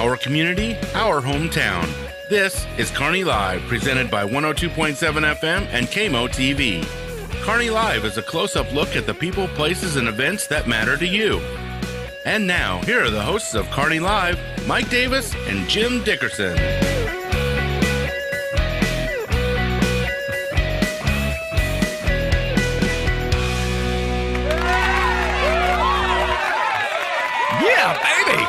our community, our hometown. This is Kearney Live, presented by 102.7 FM and KMO-TV. Kearney Live is a close-up look at the people, places, and events that matter to you. And now, here are the hosts of Kearney Live, Mike Davis and Jim Dickerson. Yeah, baby!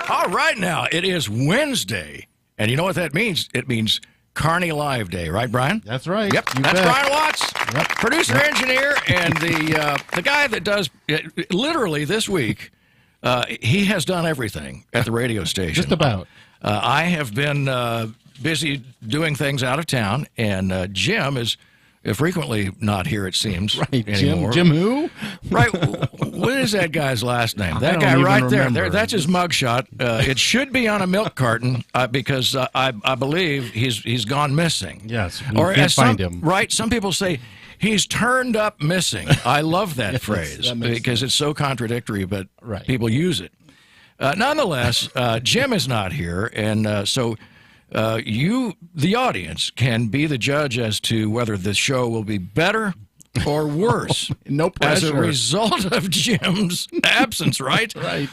All right, now, it is Wednesday, and you know what that means? It means Kearney Live Day, right, Brian? That's right. Yep, You that's bet. Brian Watts, producer, engineer, and the guy that does, literally this week, he has done everything at the radio station. Just about. I have been busy doing things out of town, and Jim is frequently not here, it seems, Right, anymore. Jim who? Right. What is that guy's last name? I That don't guy even right there. remember. That's his mugshot. It should be on a milk carton because I believe he's gone missing. Yes, we Or can't as find him. Right. Some people say he's turned up missing. I love that Yes, phrase that makes because it's so contradictory, but Right. people use it. Nonetheless, Jim is not here, and so you, the audience, can be the judge as to whether the show will be better or worse No as pressure. a result of Jim's absence, right? Right.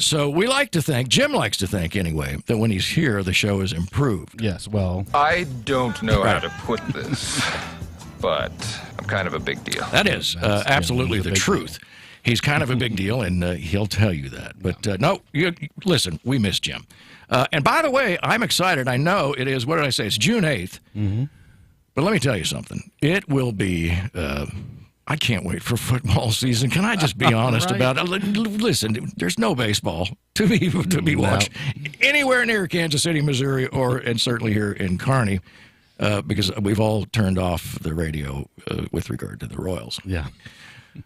So we like to think, Jim likes to think anyway, that when he's here, the show is improved. Yes, well, I don't know how to put this, but I'm kind of a big deal. That is absolutely he's a the big truth. He's kind of a big deal, and he'll tell you that. But no, listen, we miss Jim. And by the way, I'm excited. I know it is, what did I say? It's June 8th. Mm-hmm. But let me tell you something. It will be, I can't wait for football season. Can I just be honest Right. about it? Listen, there's no baseball to be watched anywhere near Kansas City, Missouri, and certainly here in Kearney, because we've all turned off the radio with regard to the Royals. yeah.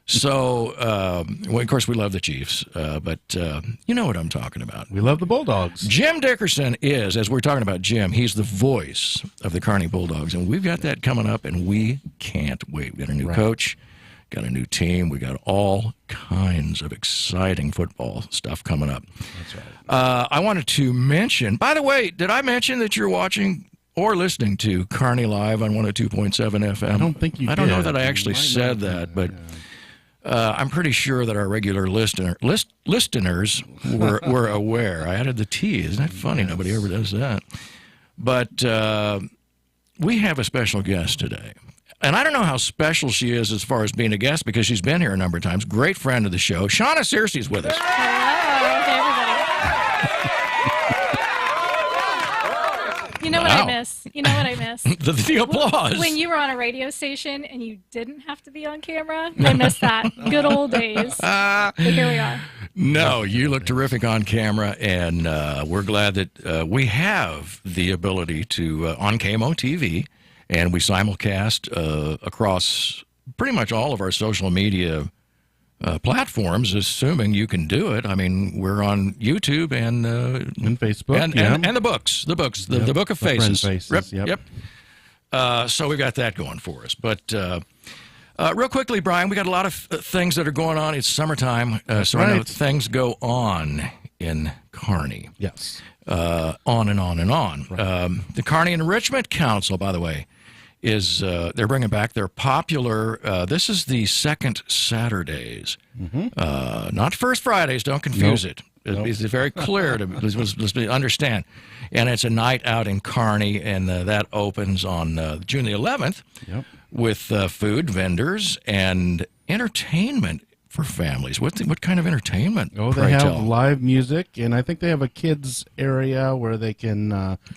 So, well, of course, we love the Chiefs, but you know what I'm talking about. We love the Bulldogs. Jim Dickerson is, as we're talking about Jim, he's the voice of the Kearney Bulldogs, and we've got that coming up, and we can't wait. We got a new coach, got a new team, we got all kinds of exciting football stuff coming up. That's right. I wanted to mention, by the way, did I mention that you're watching or listening to Kearney Live on 102.7 FM? I don't think you I don't know did. that I actually You might said not. that, but I'm pretty sure that our regular listeners were aware. I added the T. Isn't that funny? Yes. Nobody ever does that. But we have a special guest today. And I don't know how special she is as far as being a guest because she's been here a number of times. Great friend of the show. Shawna Searcy is with us. Hello. Hey, everybody. You know what Wow. I miss? You know what I miss? The applause. When you were on a radio station and you didn't have to be on camera, I miss that. Good old days. But here we are. No, you look terrific on camera, and we're glad that we have the ability to, on KMO-TV, and we simulcast across pretty much all of our social media platforms, assuming you can do it. I mean, we're on YouTube and Facebook, and the books, the Book of The Friend Faces. Faces, yep. So we got that going for us. But real quickly, Brian, we got a lot of things that are going on. It's summertime, so I know right. things go on in Kearney. Yes. On and on and on. The Kearney Enrichment Council, by the way, is they're bringing back their popular. This is the second Saturdays, not first Fridays. Don't confuse it. It's very clear to let's understand. And it's a night out in Kearney, and that opens on June the 11th with food vendors and entertainment for families. What kind of entertainment? Oh, they pray have tell? live music, and I think they have a kids area where they can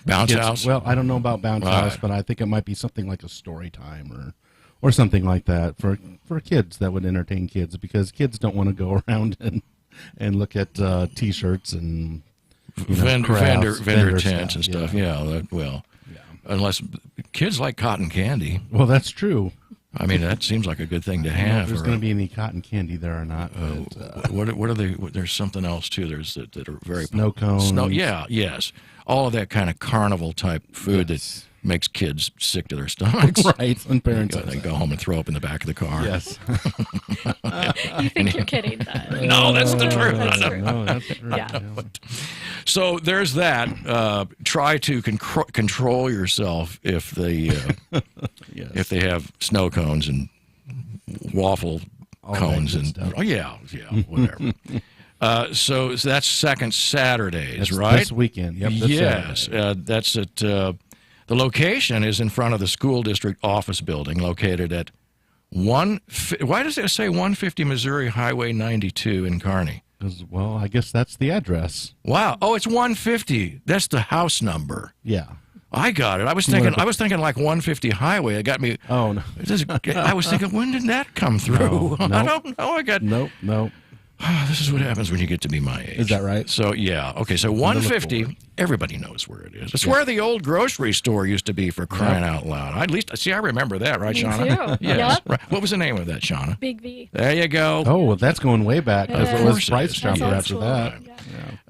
Bounce kids- house? Well, I don't know about bounce Right. house, but I think it might be something like a story time or something like that for kids that would entertain kids because kids don't want to go around and look at T-shirts and vendor vendor tents and stuff. Yeah, unless kids like cotton candy. Well, that's true. I mean, that seems like a good thing to I don't know have. if there's for going a- to be any cotton candy there or not. But, what are they? There's something else too. There's that are very Snow cones. Yes, all of that kind of carnival type food Yes. makes kids sick to their stomachs. Right, and parents They go home and throw up in the back of the car. Yes. You think you're kidding, though. No, that's the truth. That's I know. true. No, that's true. Yeah. So there's that. Try to control yourself if they Yes. if they have snow cones and waffle All that cones good and stuff. whatever. So that's second Saturdays, That's right? this weekend. Yep. This Yes, Saturday. that's at the location is in front of the school district office building located at why does it say 150 Missouri Highway 92 in Kearney? Well, I guess that's the address. Wow. Oh, it's 150. That's the house number. Yeah. I got it. I was thinking like 150 Highway. It got me. Oh no. I was thinking, when did that come through? No. I don't know. I got. Nope. This is what happens when you get to be my age. Is that right? So yeah. Okay. So look 150. Everybody knows where it is. It's where the old grocery store used to be, for crying out loud. At least I remember that, right, Me Shawna? too. Yes. Yep. Right. What was the name of that, Shawna? Big V. There you go. Oh, well, that's going way back. Yeah. Because Of it was course it Price is. Chopper That's after old that. school.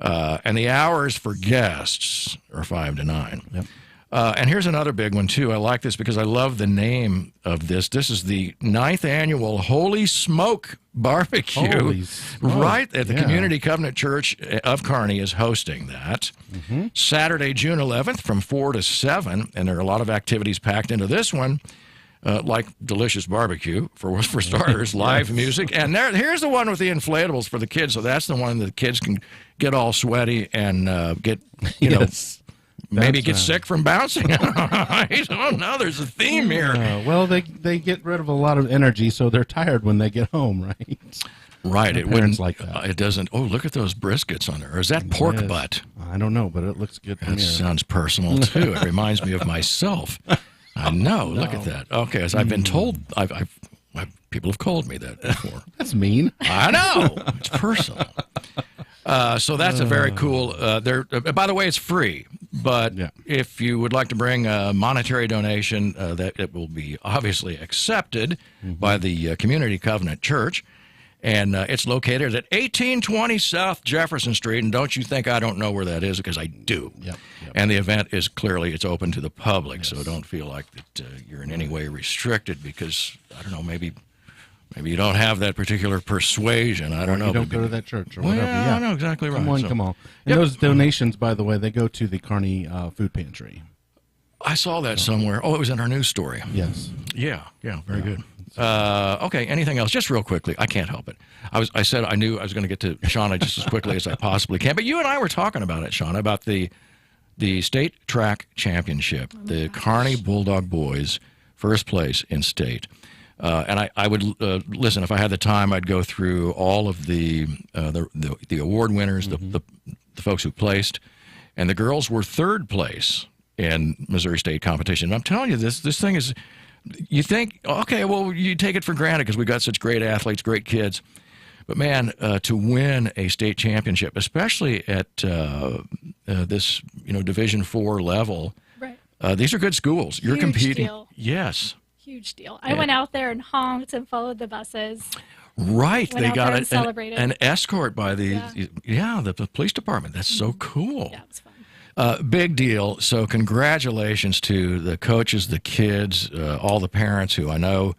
Yeah. And the hours for guests are 5 to 9. Yep. And here's another big one, too. I like this because I love the name of this. This is the 9th annual Holy Smoke Barbecue. Holy smoke. Right at the Yeah. Community Covenant Church of Kearney is hosting that. Saturday, June 11th from 4 to 7. And there are a lot of activities packed into this one. Like delicious barbecue for starters, live music, and here's the one with the inflatables for the kids. So that's the one that the kids can get all sweaty and get Yes. maybe That's, get sick from bouncing. I don't know. There's a theme here. Well, they get rid of a lot of energy, so they're tired when they get home, right? Right. My It parents wouldn't. like that. It doesn't. Oh, look at those briskets on there. Or is that pork Yes. butt? I don't know, but it looks good to That me. sounds personal too. It reminds me of myself. I know. Look at that. Okay, as I've been told, people have called me that before. That's mean. I know. It's personal. So that's a very cool. By the way, it's free. But Yeah. if you would like to bring a monetary donation, that it will be obviously accepted by the Community Covenant Church. And it's located at 1820 South Jefferson Street. And don't you think I don't know where that is, because I do. Yep. And the event is it's open to the public. So don't feel like that you're in any way restricted because, I don't know, maybe you don't have that particular persuasion. I don't know. You don't go to that church or Well, whatever. yeah, I know exactly right. Come on, So- come on. And Yep. those donations, by the way, they go to the Kearney Food Pantry. I saw that somewhere. Oh, it was in our news story. Yes. Yeah, very good. Okay, anything else? Just real quickly. I can't help it. I said I knew I was going to get to Shawna just as quickly as I possibly can. But you and I were talking about it, Shawna, about the state track championship. The Kearney Bulldog boys, first place in state. And I would listen, if I had the time, I'd go through all of the award winners, the folks who placed, and the girls were third place in Missouri State competition. And I'm telling you, this thing is. You think, okay, well, you take it for granted because we got such great athletes, great kids. But man, to win a state championship, especially at this Division IV level, Right. these are good schools. You're Huge competing. deal. Yes. Huge deal. I went out there and honked and followed the buses. Right. Went They out got there and celebrated. an escort by the Yeah. the police department. That's so cool. Yeah, it was fun. Big deal. So congratulations to the coaches, the kids, all the parents who I know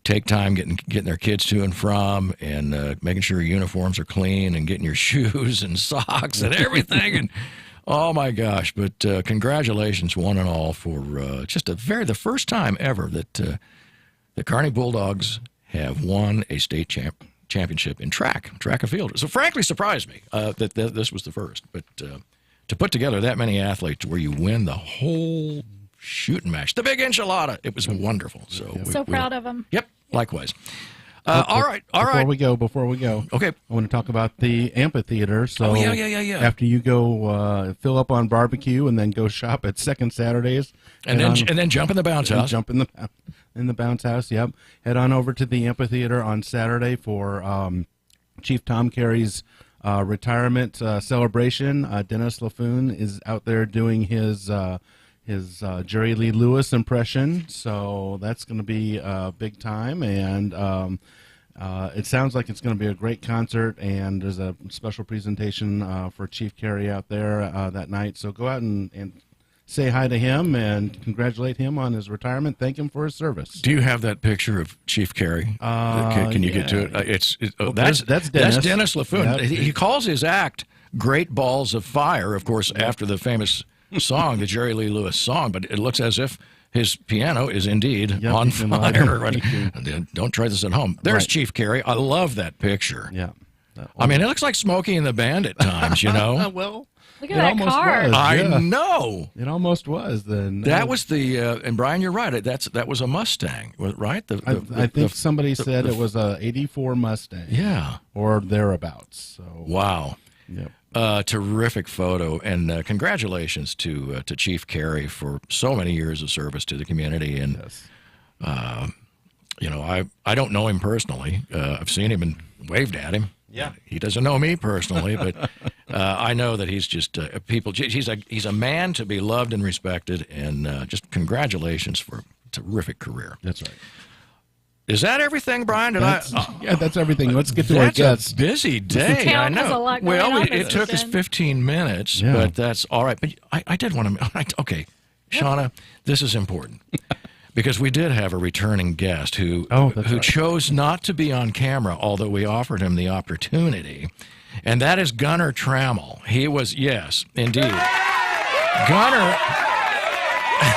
take time getting their kids to and from, and making sure your uniforms are clean and getting your shoes and socks and everything. And oh my gosh! But congratulations, one and all, for just the first time ever that the Kearney Bulldogs have won a state championship in track and field. So frankly, surprised me that this was the first. But to put together that many athletes where you win the whole shooting match, the big enchilada, it was wonderful. So Proud of them. Yep, likewise. All right. Before we go, Okay. I want to talk about the amphitheater. So, yeah. After you go fill up on barbecue and then go shop at Second Saturdays, And then jump in the bounce house. Jump in the bounce house. Yep. Head on over to the amphitheater on Saturday for Chief Tom Carey's retirement celebration. Dennis LaFoon is out there doing his Jerry Lee Lewis impression, so that's going to be a big time, and it sounds like it's going to be a great concert, and there's a special presentation for Chief Carey out there that night, so go out and say hi to him and congratulate him on his retirement. Thank him for his service. Do you have that picture of Chief Carey? Can you get to it? That's Dennis. That's Dennis LaFoon. Yep. He calls his act "Great Balls of Fire," of course, after the famous song, the Jerry Lee Lewis song. But it looks as if his piano is indeed on fire. Don't try this at home. There's Chief Carey. I love that picture. Yeah. I mean, it looks like Smokey and the Bandit times, you know? Well, Look at that car. was. I Yeah. know. It almost was then. That was the and Brian, you're right. That was a Mustang, right? I think somebody said it was a '84 Mustang. Yeah. Or thereabouts. So Wow. Yep. Terrific photo, and congratulations to Chief Carey for so many years of service to the community. And Yes. you know, I don't know him personally. I've seen him and waved at him. Yeah. He doesn't know me personally, but I know that he's just he's a man to be loved and respected, and just congratulations for a terrific career. That's right. Is that everything, Brian? Yeah, that's everything. Let's get to our guests. That's a busy day. Town I know. has a lot going on it this took us weekend. 15 minutes, Yeah. but that's all right. But I did want to. Okay, Shawna, this is important. Because we did have a returning guest who right. chose not to be on camera, although we offered him the opportunity, and that is Gunner Trammell. He was, yes, indeed. Gunner.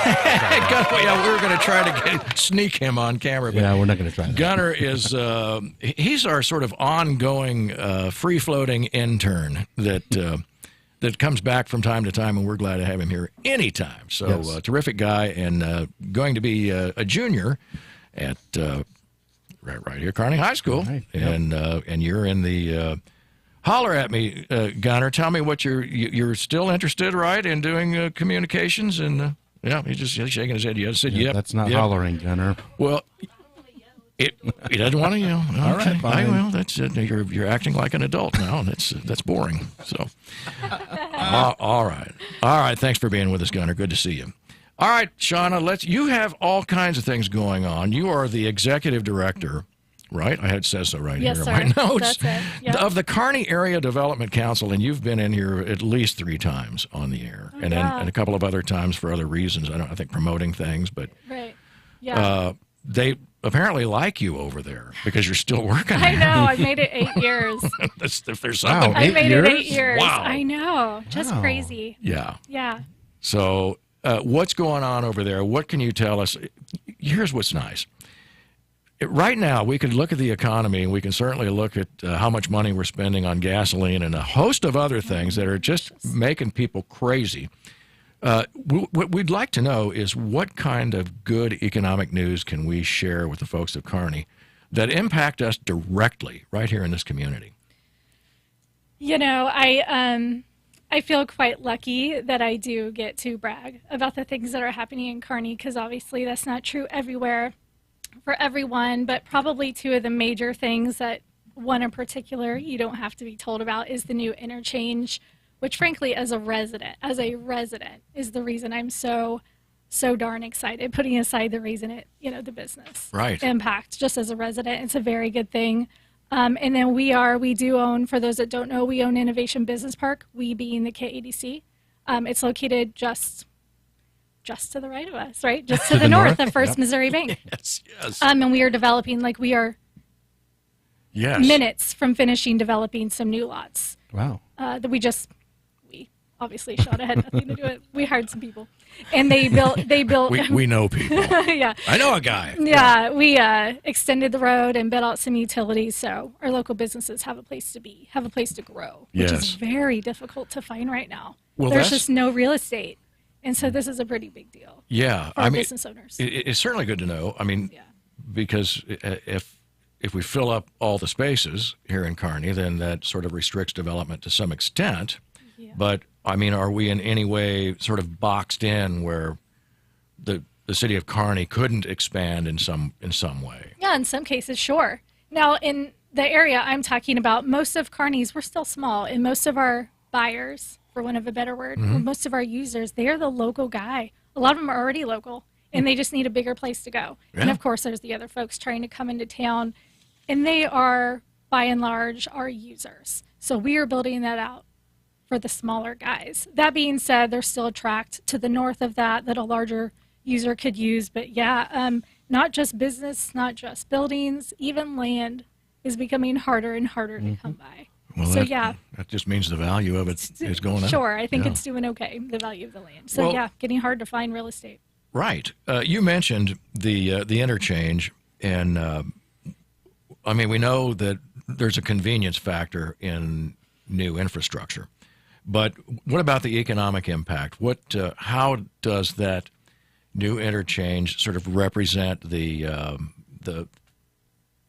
Yeah, we were going to try to sneak him on camera. But Yeah, we're not going to try that. Gunner is he's our sort of ongoing free-floating intern that comes back from time to time, and we're glad to have him here anytime. So Yes. terrific guy, and going to be a junior at right here, Kearney High School, Right, yep. and you're in the. Holler at me, Gunner. Tell me what you're still interested, right, in doing communications and. Yeah, he's shaking his head. Yes, said, Yeah, yep. that's not yep. hollering, Gunner. Well, he doesn't want to yell. Okay. All right, fine. Well, that's you're acting like an adult now. That's boring. So, all right. Thanks for being with us, Gunner. Good to see you. All right, Shawna. You have all kinds of things going on. You are the executive director. Right? It says so right Yes, here sir. in my notes. That's it. Yep. Of the Kearney Area Development Council, and you've been in here at least 3 times on the air, and a couple of other times for other reasons. I think promoting things, but Right. Yeah. they apparently like you over there because you're still working I there. know. I made it 8 years. If there's something. Wow. I 8 made years? it 8 years. Wow. I know. Just Wow. crazy. Yeah. Yeah. So what's going on over there? What can you tell us? Here's what's nice. Right now, we could look at the economy, and we can certainly look at how much money we're spending on gasoline and a host of other things that are just making people crazy. What we'd like to know is what kind of good economic news can we share with the folks of Kearney that impact us directly right here in this community? You know, I feel quite lucky that I do get to brag about the things that are happening in Kearney, because obviously that's not true everywhere for everyone, but probably 2 of the major things that one in particular you don't have to be told about is the new interchange, which frankly as a resident is the reason I'm so darn excited, putting aside the reason it, the business impact. Just as a resident, it's a very good thing. And then we do own, for those that don't know, we own Innovation Business Park, we being the KADC. It's located just to the right of us, right? Just to the north of First Missouri Bank. Yes. And we are developing, Yes. minutes from finishing developing some new lots. Wow. That we obviously Shawna had nothing to do with it. We hired some people. And they built We know people. yeah. I know a guy. Yeah, we extended the road and built out some utilities so our local businesses have a place to be, have a place to grow, which is very difficult to find right now. Well, there's just no real estate. And so this is a pretty big deal Yeah. for our business owners. It's certainly good to know. I mean, because if we fill up all the spaces here in Kearney, then that sort of restricts development to some extent. Yeah. But, I mean, are we in any way sort of boxed in where the city of Kearney couldn't expand in some way? Yeah, in some cases, sure. Now, in the area I'm talking about, most of Kearney's, we're still small, and most of our buyers, for want of a better word, most of our users, they're the local guy. A lot of them are already local, and they just need a bigger place to go. Yeah. And, of course, there's the other folks trying to come into town, and they are, by and large, our users. So we are building that out for the smaller guys. That being said, there's still a tract to the north of that a larger user could use. But yeah, not just business, not just buildings, even land is becoming harder and harder to come by. Well, so that just means the value of it is going up. Sure, I think it's doing okay, the value of the land. So getting hard to find real estate. Right. You mentioned the interchange, and I mean, we know that there's a convenience factor in new infrastructure, but what about the economic impact? How does that new interchange sort of represent the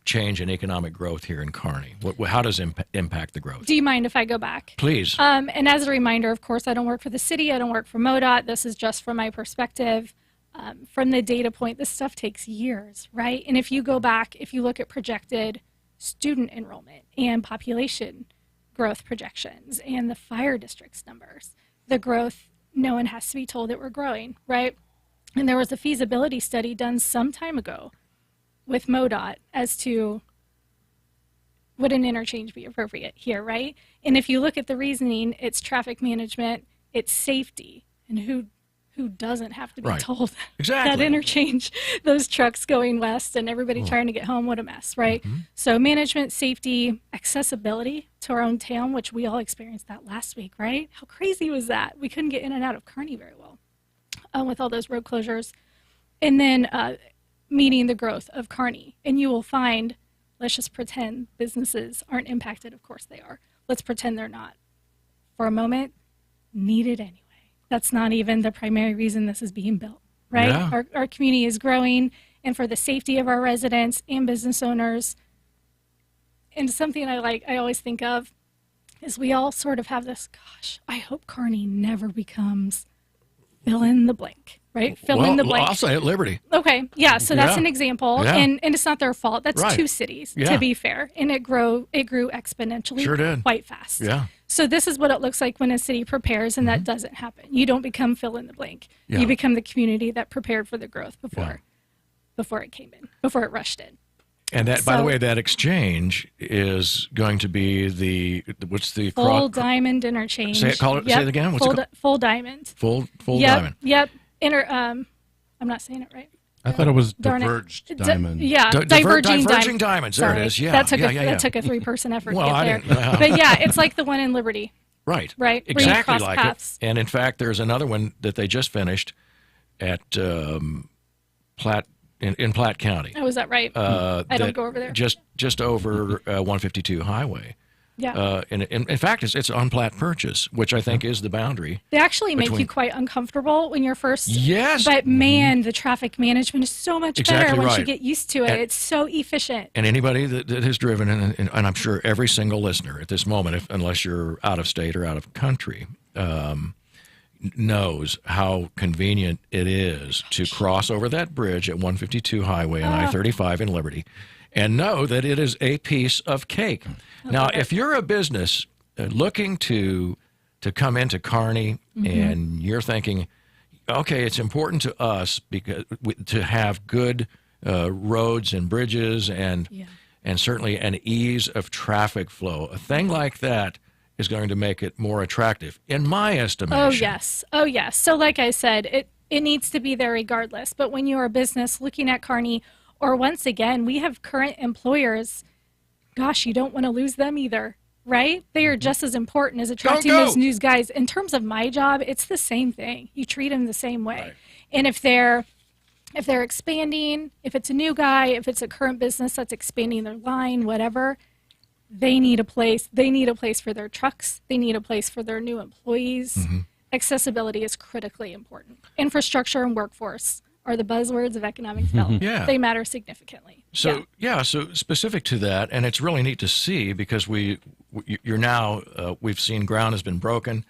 change in economic growth here in Kearney? How does it impact the growth? Do you mind if I go back? Please. And as a reminder, of course, I don't work for the city. I don't work for MoDOT. This is just from my perspective. From the data point, this stuff takes years, right? And if you go back, if you look at projected student enrollment and population growth projections and the fire district's numbers, the growth, no one has to be told that we're growing, right? And there was a feasibility study done some time ago with MoDOT as to would an interchange be appropriate here, right? And if you look at the reasoning, it's traffic management, it's safety, and who doesn't have to be told that interchange, those trucks going west and everybody trying to get home, what a mess, right? So management, safety, accessibility to our own town, which we all experienced that last week, right? How crazy was that? We couldn't get in and out of Kearney very well with all those road closures. And then meeting the growth of Kearney. And you will find, let's just pretend businesses aren't impacted. Of course they are. Let's pretend they're not. For a moment, needed anyway. That's not even the primary reason this is being built, right? Yeah. Our community is growing, and for the safety of our residents and business owners. And something I always think of is we all sort of have this, gosh, I hope Kearney never becomes fill in the blank, right? Fill in the blank. I'll say it, Liberty. Okay, yeah, so that's an example, Yeah. and it's not their fault. That's Right. two cities, Yeah. to be fair, and it grew exponentially Sure did. quite fast. Yeah. So this is what it looks like when a city prepares, and that doesn't happen. You don't become fill in the blank. Yeah. You become the community that prepared for the growth before it came in, before it rushed in. And that, by the way, that exchange is going to be what's the Full diamond interchange. Say it again. What's it called? Full diamond. Full Yep, diamond. Yep. I'm not saying it right. I thought it was Darn it. diverged diamond. Diverging diamonds. There Sorry. it is. Yeah. That took yeah, that took a 3-person effort Well, to I get didn't- there. But yeah, it's like the one in Liberty. Right. Right. Where you Exactly cross like paths. it. And in fact, there's another one that they just finished at Platte in Platte County. Oh, is that right? I don't go over there. Just over 152 Highway. Yeah. And in fact, it's on Platte Purchase, which I think is the boundary. They actually make you quite uncomfortable when you're first. Yes. But man, the traffic management is so much Exactly better once right. you get used to it. It's so efficient. And anybody that has driven, and I'm sure every single listener at this moment, unless you're out of state or out of country, knows how convenient it is to cross over that bridge at 152 Highway and I-35 in Liberty, and know that it is a piece of cake. Now, if you're a business looking to come into Kearney and you're thinking, okay, it's important to us to have good roads and bridges and certainly an ease of traffic flow, a thing like that is going to make it more attractive, in my estimation. Oh, yes. So like I said, it needs to be there regardless. But when you're a business looking at Kearney, or once again, we have current employers, gosh, you don't want to lose them either, right? They are just as important as attracting those new guys. In terms of my job, it's the same thing. You treat them the same way. Right. And if they're expanding, if it's a new guy, if it's a current business that's expanding their line, whatever, they need a place. They need a place for their trucks. They need a place for their new employees. Accessibility is critically important. Infrastructure and workforce are the buzzwords of economic development. They matter significantly. So so specific to that, and it's really neat to see because we've seen ground has been broken.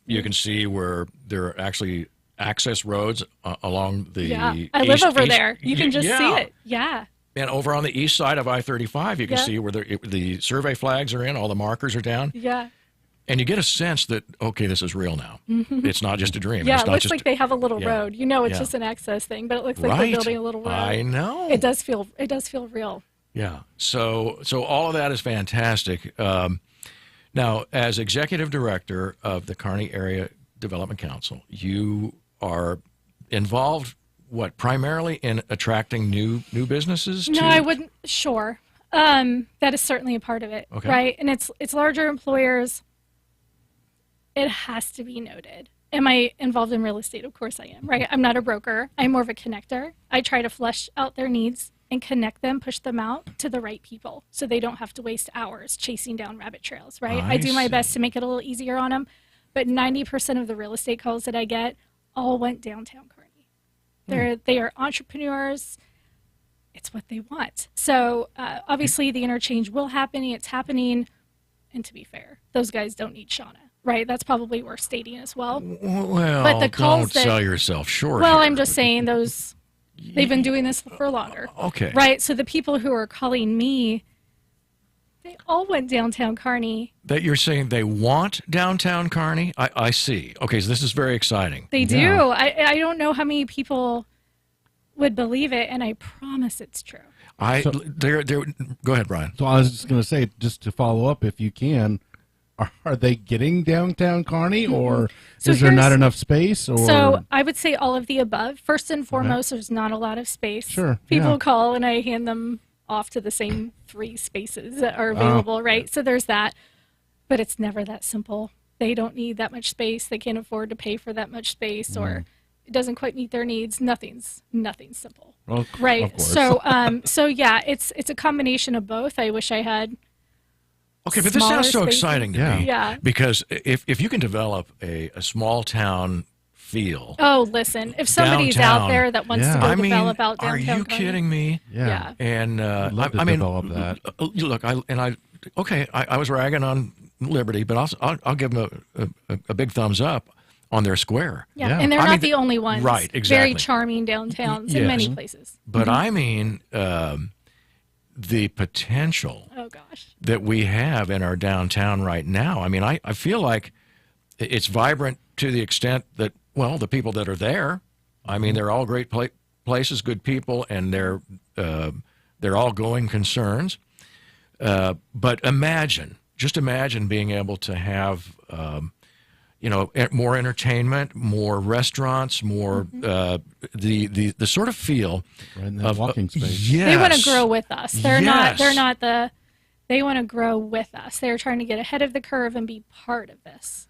You can see where there are actually access roads along the I live over there. You can just see it. Yeah. And over on the east side of I-35, you can see where the survey flags are in, all the markers are down. Yeah. And you get a sense that, okay, this is real now. It's not just a dream. Yeah, it's it not looks just, like they have a little road. You know, it's just an access thing, but it looks like they're building a little road. I know. It does feel real. Yeah. So all of that is fantastic. Now, as executive director of the Kearney Area Development Council, you are involved, primarily in attracting new businesses? No, I wouldn't. Sure. That is certainly a part of it, Okay. right? And it's larger employers. It has to be noted. Am I involved in real estate? Of course I am, right? I'm not a broker. I'm more of a connector. I try to flesh out their needs and connect them, push them out to the right people so they don't have to waste hours chasing down rabbit trails, right? I do my best to make it a little easier on them, but 90% of the real estate calls that I get all went downtown Kearney. They are entrepreneurs. It's what they want. So obviously the interchange will happen. It's happening. And to be fair, those guys don't need Shawna. Right, that's probably worth stating as well. Well, but the calls don't sell yourself short. Well, here. I'm just saying they've been doing this for longer. Okay. Right, so the people who are calling me, they all went downtown Kearney. That you're saying they want downtown Kearney? I see. Okay, so this is very exciting. They do. I don't know how many people would believe it, and I promise it's true. Go ahead, Brian. So I was just going to say, just to follow up, if you can, are they getting downtown Kearney, or is there not enough space? Or so I would say all of the above. First and foremost, there's not a lot of space. Sure. People call, and I hand them off to the same 3 spaces that are available, right? So there's that. But it's never that simple. They don't need that much space. They can't afford to pay for that much space, or it doesn't quite meet their needs. Nothing's simple. Well, right. of course. So yeah, it's a combination of both. I wish I had. Okay, but this sounds so spaces. exciting to me. Yeah. Because if you can develop a small town feel. Oh, listen, if somebody's downtown, out there that wants to go develop out downtown. Are you Kearney, kidding me? Yeah. And I'd love to develop that. Look, I was ragging on Liberty, but I'll give them a big thumbs up on their square. Yeah, and they're not the only ones. Right, exactly. Very charming downtowns in many places. But I mean, the potential that we have in our downtown right now. I mean, I feel like it's vibrant to the extent that, well, the people that are there, I mean, they're all great places, good people, and they're all going concerns. But just imagine being able to have, more entertainment, more restaurants, more the sort of feel right in that walking space. Yes. They want to grow with us. They're Yes. they want to grow with us. They're trying to get ahead of the curve and be part of this.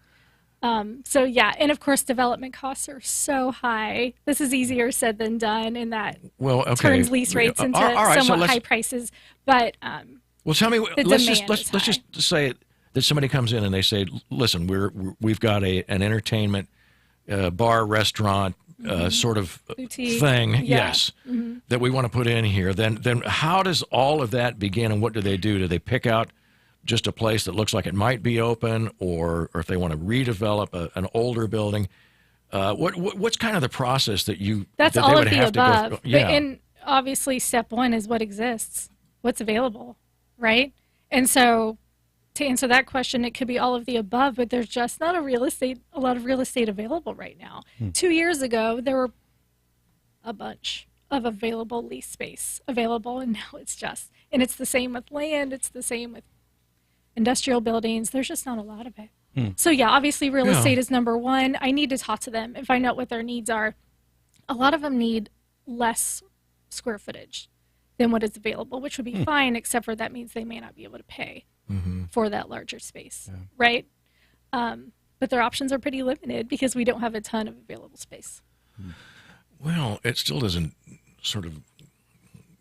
So yeah, and of course, development costs are so high. This is easier said than done, and that turns lease rates into somewhat high prices. But well, tell me, let's just say that somebody comes in and they say, "Listen, we've got an entertainment bar, restaurant, sort of boutique thing, yes, that we want to put in here." Then how does all of that begin, and what do they do? Do they pick out just a place that looks like it might be open, or if they want to redevelop an older building? What's kind of the process that That's that all they of would the have above. to go? Yeah. And obviously, step one is what exists, what's available, right? And so, to answer that question, it could be all of the above, but there's just not a lot of real estate available right now. 2 years ago, there were a bunch of available lease space available, and now it's the same with land, it's the same with industrial buildings. There's just not a lot of it. So yeah, obviously real estate is number one. I need to talk to them and find out what their needs are. A lot of them need less square footage than what is available, which would be fine, except for that means they may not be able to pay for that larger space, right? But their options are pretty limited because we don't have a ton of available space. Well, it still doesn't sort of,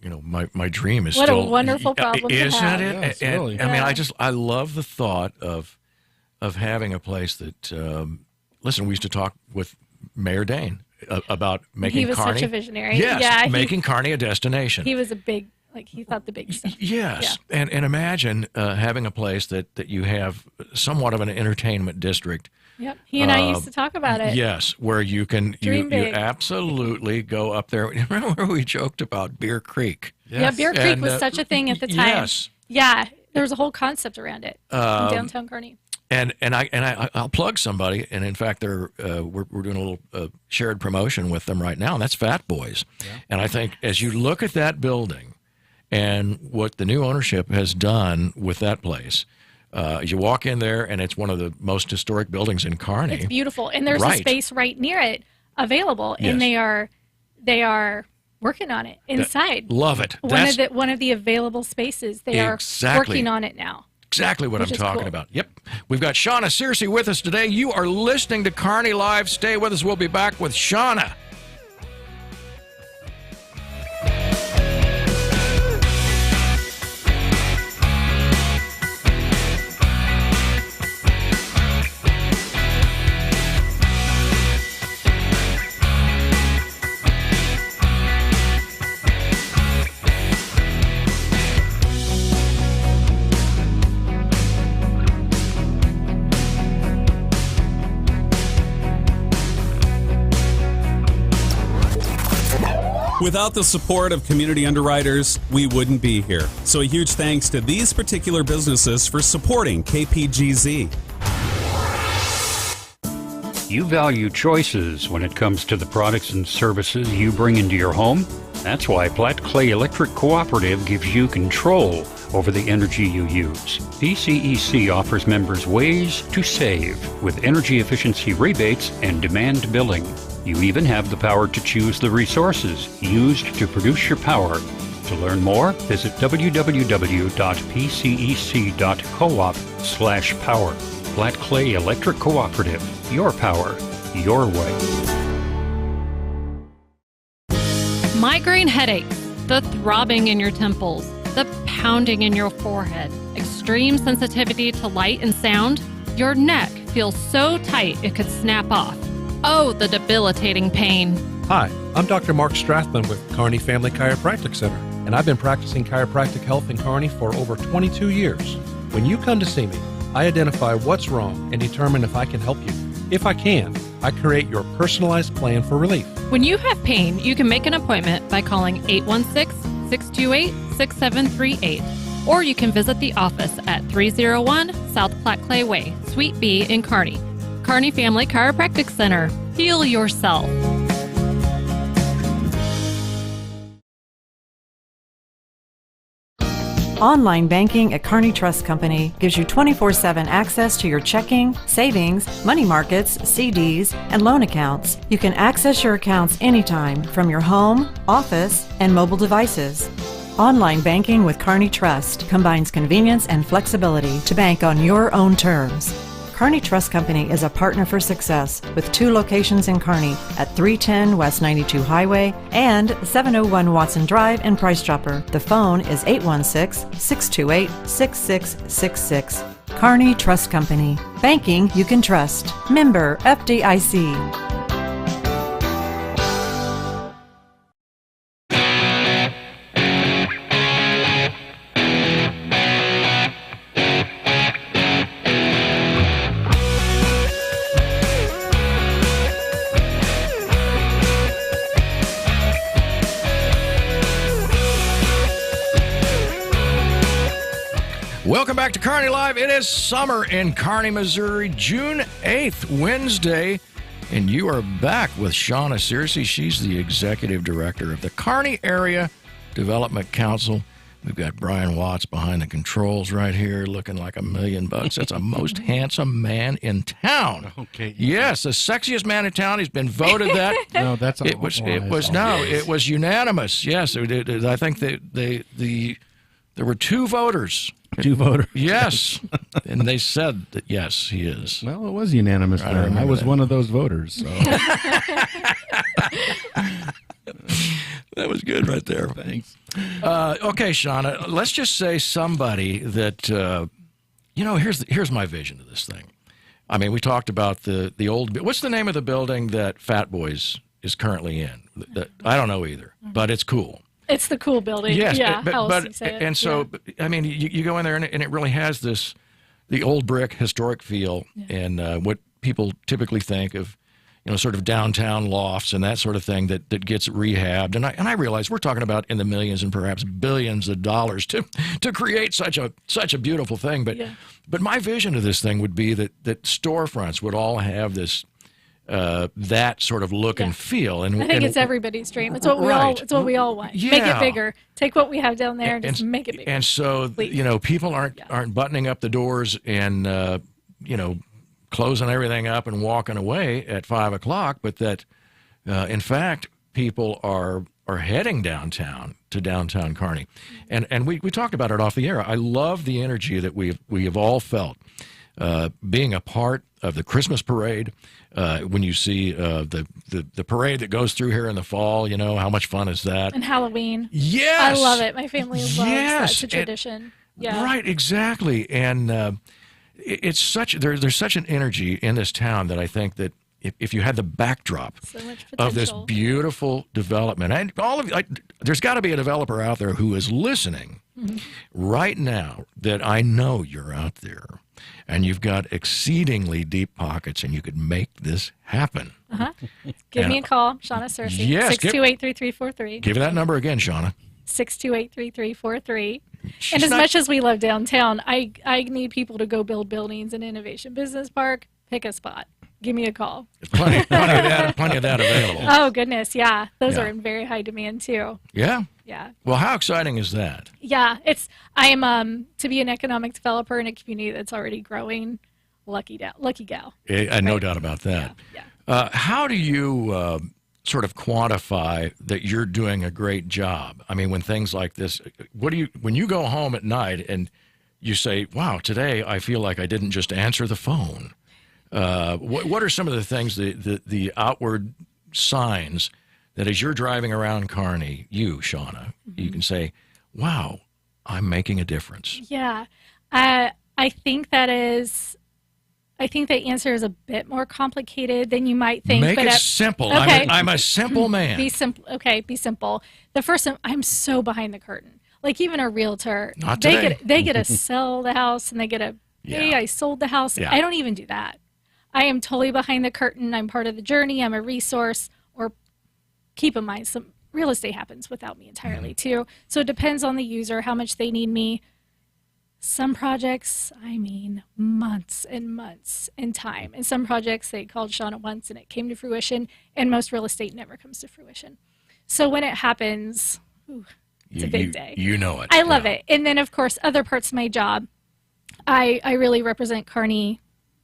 my dream is what still... a wonderful problem to have. Isn't it? Yeah, really. I mean, I love the thought of having a place that, listen, we used to talk with Mayor Dane about making Kearney... He was such a visionary. Yes, yeah, making Kearney a destination. He was a big... he thought the big stuff. Yes, yeah. And imagine having a place that you have somewhat of an entertainment district. Yep, he and I used to talk about it. Yes, where you can you absolutely go up there. Remember we joked about Beer Creek? Yes. Yeah, Beer Creek was such a thing at the time. Yes. Yeah, there was a whole concept around it in downtown Kearney. And I'll plug somebody, and in fact, we're doing a little shared promotion with them right now, and that's Fat Boys. Yeah. And I think as you look at that building and what the new ownership has done with that place, You walk in there, and it's one of the most historic buildings in Kearney. It's beautiful, and there's Right. a space right near it available, Yes. and they are working on it inside. Love it. One of the available spaces. They Exactly. are working on it now. Exactly what I'm Which is talking cool. about. Yep. We've got Shawna Searcy with us today. You are listening to Kearney Live. Stay with us. We'll be back with Shawna. Without the support of community underwriters, we wouldn't be here. So a huge thanks to these particular businesses for supporting KPGZ. You value choices when it comes to the products and services you bring into your home. That's why Platte Clay Electric Cooperative gives you control over the energy you use. PCEC offers members ways to save with energy efficiency rebates and demand billing. You even have the power to choose the resources used to produce your power. To learn more, visit www.pcec.coop/power. Platte Clay Electric Cooperative. Your power, your way. Migraine headaches, the throbbing in your temples, the pounding in your forehead, extreme sensitivity to light and sound. Your neck feels so tight it could snap off. Oh, the debilitating pain. Hi, I'm Dr. Mark Strathman with Kearney Family Chiropractic Center, and I've been practicing chiropractic health in Kearney for over 22 years. When you come to see me, I identify what's wrong and determine if I can help you. If I can, I create your personalized plan for relief. When you have pain, you can make an appointment by calling 816-628-6738, or you can visit the office at 301 South Platte Clay Way, Suite B in Kearney. Kearney Family Chiropractic Center. Heal yourself. Online banking at Kearney Trust Company gives you 24/7 access to your checking, savings, money markets, CDs, and loan accounts. You can access your accounts anytime from your home, office, and mobile devices. Online banking with Kearney Trust combines convenience and flexibility to bank on your own terms. Kearney Trust Company is a partner for success with 2 locations in Kearney at 310 West 92 Highway and 701 Watson Drive in Price Chopper. The phone is 816-628-6666. Kearney Trust Company. Banking you can trust. Member FDIC. Welcome back to Kearney Live. It is summer in Kearney, Missouri, June 8th, Wednesday, and you are back with Shawna Searcy. She's the executive director of the Kearney Area Development Council. We've got Brian Watts behind the controls right here, looking like $1 million. That's the most handsome man in town. Okay. Yes, the sexiest man in town. He's been voted that. No, that's it was unanimous. Yes, I think there were 2 voters. 2 voters. Yes. And they said that, yes, he is. Well, it was unanimous. I was one of those voters. So. That was good right there. Thanks. Okay, Shawna, let's just say somebody that, here's my vision of this thing. I mean, we talked about the old, what's the name of the building that Fat Boys is currently in? I don't know either, but it's cool. It's the cool building. Yes, yeah, I mean, you go in there and it really has the old brick historic feel, and what people typically think of, sort of downtown lofts and that sort of thing that gets rehabbed. And I realize we're talking about in the millions and perhaps billions of dollars to create such a beautiful thing. But my vision of this thing would be that storefronts would all have this that sort of look and feel. And I think it's everybody's dream. It's what we all. It's what we all want. Yeah. Make it bigger. Take what we have down there and just make it bigger. And so people aren't buttoning up the doors and closing everything up and walking away at 5 o'clock, but that in fact people are heading downtown to downtown Kearney, and we talked about it off the air. I love the energy that we have all felt being a part of the Christmas parade. When you see the parade that goes through here in the fall, how much fun is that? And Halloween. Yes, I love it. My family loves that. It's a tradition. Right, exactly. And it's there's such an energy in this town that I think that if you had the backdrop of this beautiful development, and there's got to be a developer out there who is listening right now that I know you're out there, and you've got exceedingly deep pockets, and you could make this happen. Give me a call, Shawna Searcy. Yes, 628-3343. Give me that number again, Shawna. 628-3343. And as much as we love downtown, I need people to go build buildings in Innovation Business Park. Pick a spot. Give me a call. Plenty of that available. Oh, goodness, yeah. Those are in very high demand, too. Yeah? Yeah. Well, how exciting is that? Yeah, I am to be an economic developer in a community that's already growing. Lucky gal. No doubt about that. Yeah. How do you sort of quantify that you're doing a great job? I mean, when things like this, when you go home at night and you say, wow, today I feel like I didn't just answer the phone. What are some of the things, the outward signs that as you're driving around Kearney, you, Shawna, you can say, wow, I'm making a difference? Yeah. I think the answer is a bit more complicated than you might think. Make it simple. Okay. I'm a simple man. Be simple. Okay, be simple. The first thing, I'm so behind the curtain. Like even a realtor, they get to sell the house and they get a, hey, I sold the house. Yeah. I don't even do that. I am totally behind the curtain. I'm part of the journey. I'm a resource. Or keep in mind, some real estate happens without me entirely too. So it depends on the user, how much they need me. Some projects, months and months in time. And some projects, they called Shawna once and it came to fruition. And most real estate never comes to fruition. So when it happens, it's a big day. You know it. I love it. And then, of course, other parts of my job, I really represent Kearney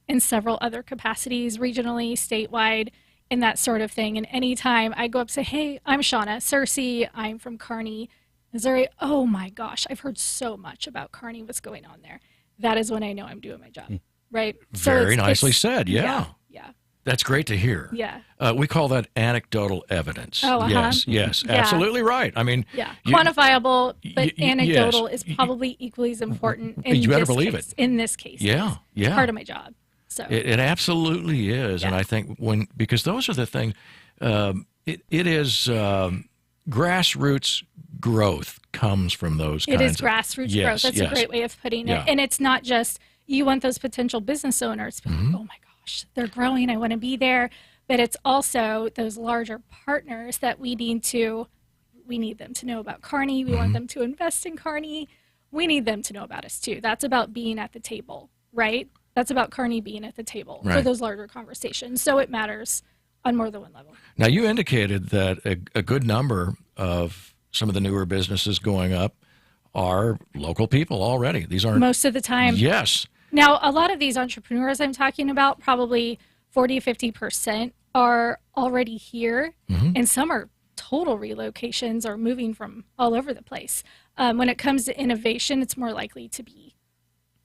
in several other capacities, regionally, statewide, and that sort of thing. And anytime I go up and say, hey, I'm Shawna Searcy, I'm from Kearney, Missouri. Oh my gosh, I've heard so much about Kearney, what's going on there. That is when I know I'm doing my job, right? Very nicely said, yeah. Yeah. That's great to hear. Yeah. We call that anecdotal evidence. Oh, Yes, yeah. absolutely right. I mean, quantifiable, but anecdotal is probably equally as important in you better this believe case. it. In this case. Yeah. It's part of my job. So it absolutely is. And I think because those are the things, it is grassroots growth comes from those kinds of. It is grassroots growth. That's a great way of putting it. And it's not just, you want those potential business owners to be like, oh my gosh, they're growing, I want to be there. But it's also those larger partners that we need them to know about Kearney. We want them to invest in Kearney. We need them to know about us too. That's about being at the table, right? That's about Kearney being at the table for those larger conversations. So it matters on more than one level. Now, you indicated that a good number of some of the newer businesses going up are local people already. These aren't... Most of the time. Yes. Now, a lot of these entrepreneurs I'm talking about, probably 40 to 50% are already here, and some are total relocations or moving from all over the place. When it comes to innovation, it's more likely to be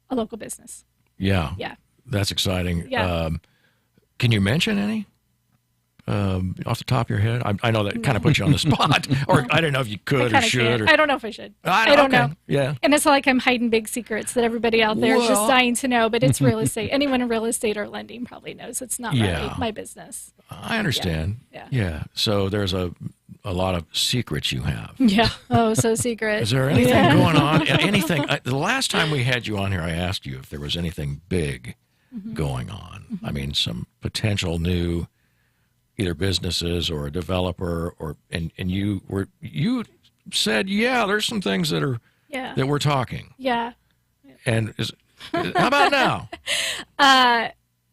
a local business. Yeah. Yeah. That's exciting. Yeah. Can you mention any off the top of your head? I know that kind of puts you on the spot, or I don't know if you could or should. I don't know if I should. I don't know. Yeah. And it's not like I'm hiding big secrets that everybody out there is just dying to know, but it's real estate. Anyone in real estate or lending probably knows it's not my business. I understand. Yeah. So there's a lot of secrets you have. Yeah. Oh, so secret. Is there anything going on? Anything? The last time we had you on here, I asked you if there was anything big going on. I mean, some potential new either businesses or a developer, and you said, there's some things that are that we're talking. Yeah. And how about now?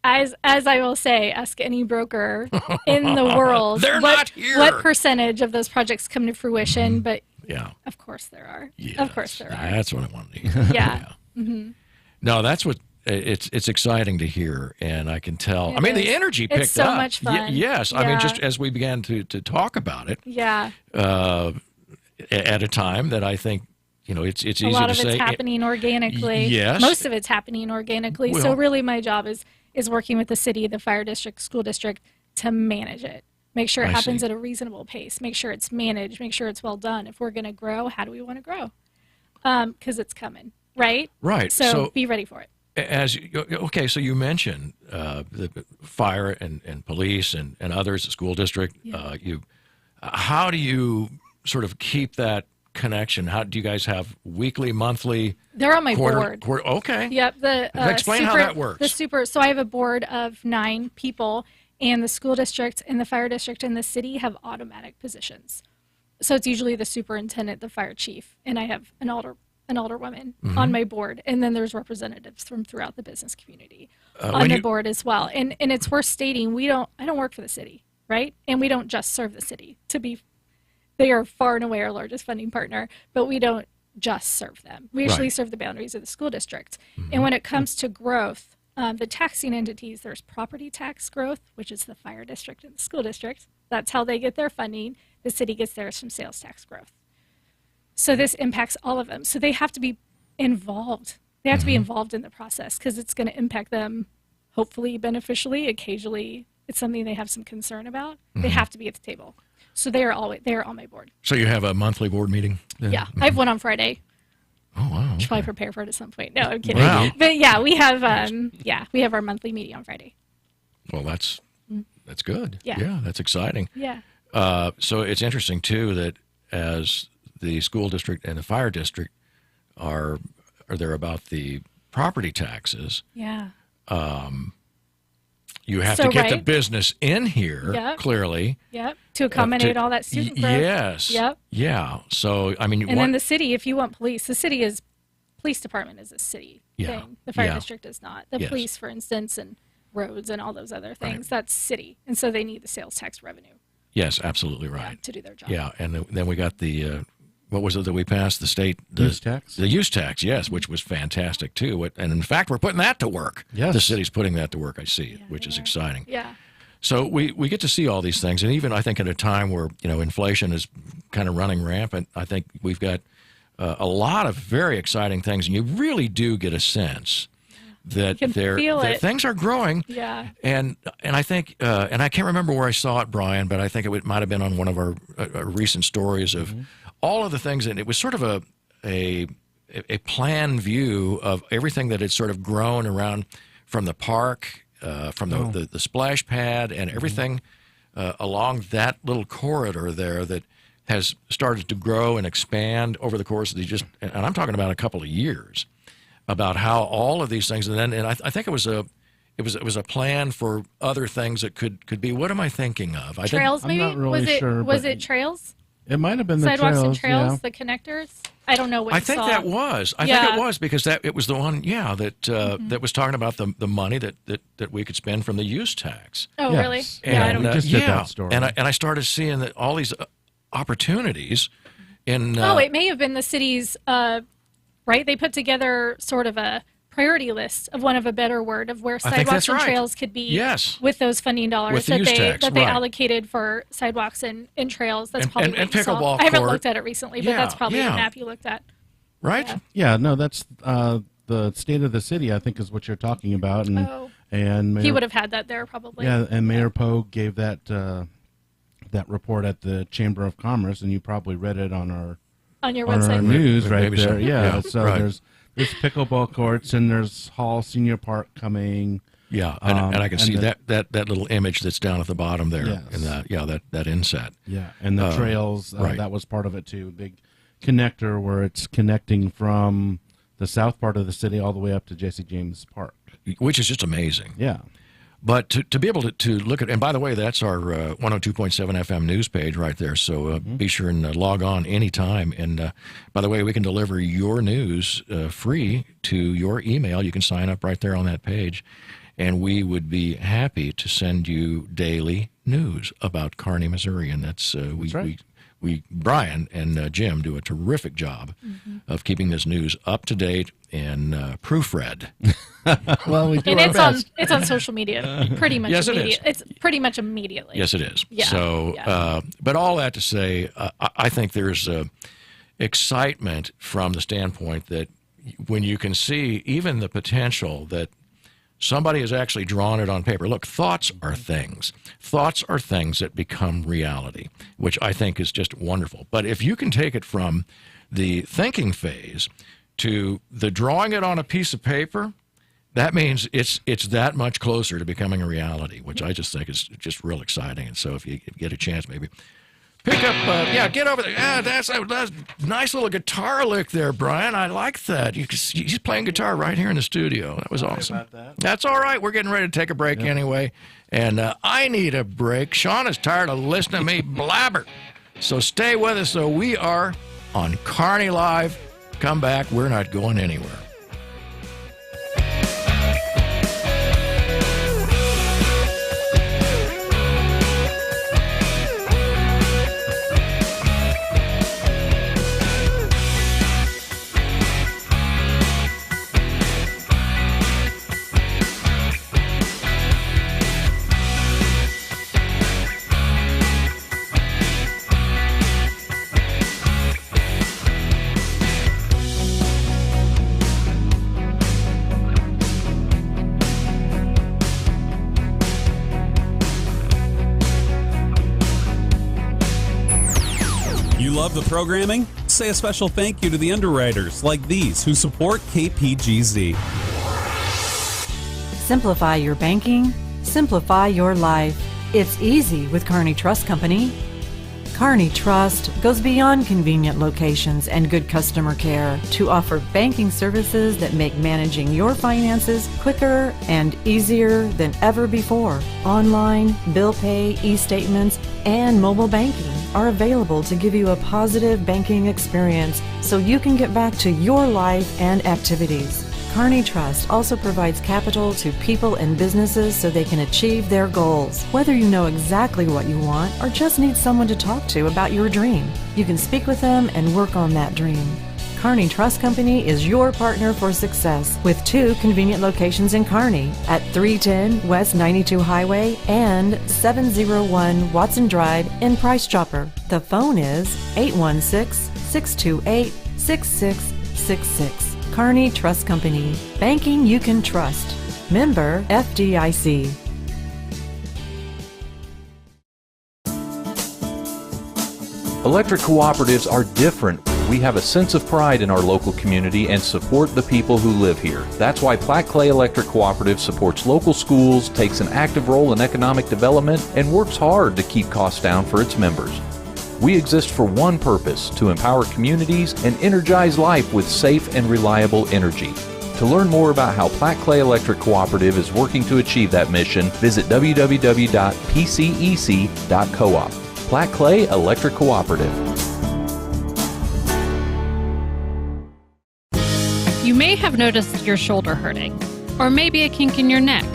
as I will say, ask any broker in the world. They're not here. What percentage of those projects come to fruition? But Yeah. of course there are. Yes, Of course there are. That's what I wanted to hear. Yeah. Mm-hmm. No, that's what it's exciting to hear, and I can tell. It I mean, is. the energy picked up. It's so much fun. Yes, I mean, Yeah. just as we began to talk about it, Yeah. At a time that I think, it's easy A lot to of say. it's happening organically. Yes. Most of it's happening organically. So Well- really my job is working with the city, the fire district, school district to manage it. Make sure it I happens see. at a reasonable pace. Make sure it's managed. Make sure it's well done. If we're going to grow, how do we want to grow? Because it's coming, right? Right. So be ready for it. So you mentioned the fire and police and others, the school district. Yeah. How do you sort of keep that connection? How do you guys have weekly, monthly? They're on my board. Okay. Yep. Explain how that works. So I have a board of 9 people, and the school district and the fire district and the city have automatic positions. So it's usually the superintendent, the fire chief, and I have an older woman on my board, and then there's representatives from throughout the business community on the board as well. And it's worth stating I don't work for the city, right? And we don't just serve the city. They are far and away our largest funding partner, but we don't just serve them. We actually serve the boundaries of the school district. And when it comes to growth, the taxing entities, there's property tax growth, which is the fire district and the school district. That's how they get their funding. The city gets theirs from sales tax growth. So this impacts all of them. So they have to be involved. They have to be involved in the process because it's going to impact them, hopefully beneficially. Occasionally, it's something they have some concern about. They have to be at the table. So they are on my board. So you have a monthly board meeting? Yeah, I have one on Friday. Oh wow! Should probably prepare for it at some point. No, I'm kidding. Wow. But yeah, we have our monthly meeting on Friday. Well, that's good. Yeah. That's exciting. Yeah. So it's interesting too that as the school district and the fire district are there about the property taxes. Yeah. You have to get the business in here clearly. Yep. To accommodate all that student growth. Yes. Yep. Yeah. So I mean, and then the city, if you want police, police department is a city thing. The fire district is not. The police, for instance, and roads and all those other things, that's city, and so they need the sales tax revenue. Yes, absolutely right. To do their job. Yeah, and then we got the what was it that we passed? The state use tax. The use tax, yes, which was fantastic too. And in fact, we're putting that to work. Yes, the city's putting that to work. I see, which is exciting. Yeah. So we get to see all these things, and even I think at a time where inflation is kind of running rampant, I think we've got a lot of very exciting things, and you really do get a sense that things are growing. Yeah. And I think and I can't remember where I saw it, Brian, but I think it might have been on one of our recent stories of all of the things, and it was sort of a planned view of everything that had sort of grown around from the park, from the splash pad, and everything along that little corridor there that has started to grow and expand over the course of and I'm talking about a couple of years, about how all of these things, and I think it was a plan for other things that could be. What am I thinking of? Trails, maybe? I'm not really sure. Was it trails? It might have been the sidewalks trails, and trails, yeah. the connectors. I don't know what I think that was. I think it was because it was the one, that was talking about the money that we could spend from the use tax. Oh, really? And, we just did that story. And I started seeing that all these opportunities in. It may have been the city's. Right, they put together sort of a priority list of one of a better word of where sidewalks and trails could be with those funding dollars that they allocated for sidewalks and trails. That's probably and pickleball court. I haven't looked at it recently, but that's probably the map you looked at. Right? Yeah, no, that's the state of the city, I think, is what you're talking about. And Mayor, he would have had that there probably. Yeah, and Mayor Poe gave that report at the Chamber of Commerce, and you probably read it on our website. Our news right Maybe there. so. Yeah, so there's pickleball courts, and there's Hall Senior Park coming. Yeah, and I can see that little image that's down at the bottom there, in that inset. Yeah, and the trails, that was part of it too. Big connector where it's connecting from the south part of the city all the way up to Jesse James Park, which is just amazing. Yeah. But to be able to look at, and by the way, that's our 102.7 FM news page right there. So be sure and log on anytime. And by the way, we can deliver your news free to your email. You can sign up right there on that page. and we would be happy to send you daily news about Kearney, Missouri. And that's, right. Brian and Jim do a terrific job of keeping this news up to date and proofread. Well, we do And our best. it's on social media pretty much. Yes, it immediate. is. It's pretty much immediately. Yes, it is. Yeah. So, Yeah. but all that to say, I think there's excitement from the standpoint that when you can see even the potential that somebody has actually drawn it on paper. Look, thoughts are things. Thoughts are things that become reality, which I think is just wonderful. But if you can take it from the thinking phase to the drawing it on a piece of paper, that means it's that much closer to becoming a reality, which I just think is just real exciting. And so if you get a chance, maybe pick up, get over there. Yeah, that's a nice little guitar lick there, Brian. I like that. He's playing guitar right here in the studio. That was awesome. About that. That's all right. We're getting ready to take a break anyway. And I need a break. Shawna's tired of listening to me blabber. So stay with us. So we are on Kearney Live. Come back. We're not going anywhere. Love the programming? Say a special thank you to the underwriters like these who support KPGZ. Simplify your banking, simplify your life. It's easy with Kearney Trust Company. Kearney Trust goes beyond convenient locations and good customer care to offer banking services that make managing your finances quicker and easier than ever before. Online, bill pay, e-statements, and mobile banking are available to give you a positive banking experience so you can get back to your life and activities. Kearney Trust also provides capital to people and businesses so they can achieve their goals. Whether you know exactly what you want or just need someone to talk to about your dream, you can speak with them and work on that dream. Kearney Trust Company is your partner for success with 2 convenient locations in Kearney at 310 West 92 Highway and 701 Watson Drive in Price Chopper. The phone is 816-628-6666. Kearney Trust Company. Banking you can trust. Member FDIC. Electric cooperatives are different. We have a sense of pride in our local community and support the people who live here. That's why Platte Clay Electric Cooperative supports local schools, takes an active role in economic development, and works hard to keep costs down for its members. We exist for one purpose, to empower communities and energize life with safe and reliable energy. To learn more about how Platte Clay Electric Cooperative is working to achieve that mission, visit www.pcec.coop. Platte Clay Electric Cooperative. You may have noticed your shoulder hurting, or maybe a kink in your neck.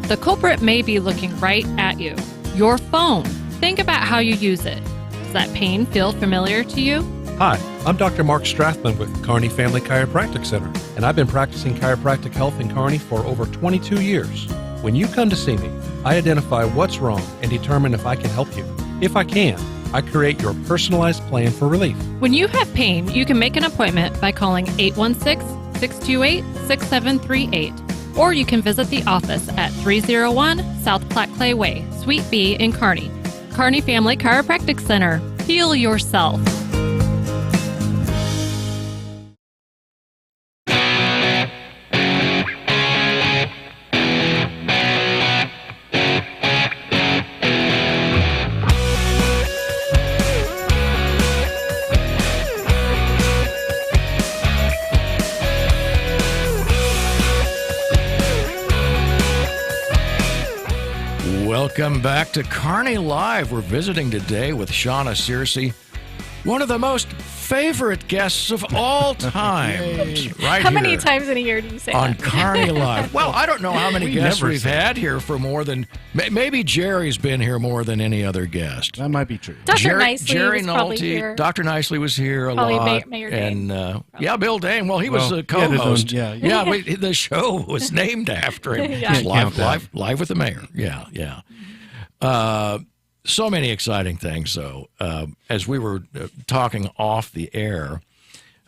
The culprit may be looking right at you. Your phone. Think about how you use it. Does that pain feel familiar to you? Hi, I'm Dr. Mark Strathman with Kearney Family Chiropractic Center, and I've been practicing chiropractic health in Kearney for over 22 years. When you come to see me, I identify what's wrong and determine if I can help you. If I can, I create your personalized plan for relief. When you have pain, you can make an appointment by calling 816-628-6738, or you can visit the office at 301 South Platte Clay Way, Suite B in Kearney. Kearney Family Chiropractic Center. Heal yourself. Welcome back to Kearney Live. We're visiting today with Shawna Searcy, one of the most favorite guests of all times. Right How many here times in a year do you say on that? Kearney Live. Well, I don't know how many guests we've had here for more than maybe Jerry's been here more than any other guest. That might be true. Dr. Nicely Jerry was probably Nolte, here. Dr. Nicely was here a Probably lot, Mayor Dane. and Bill Dane. Well, he was a he had his own- co-host. yeah. The show was named after him. Yeah. It's live with the mayor. Yeah. So many exciting things, though. As we were talking off the air,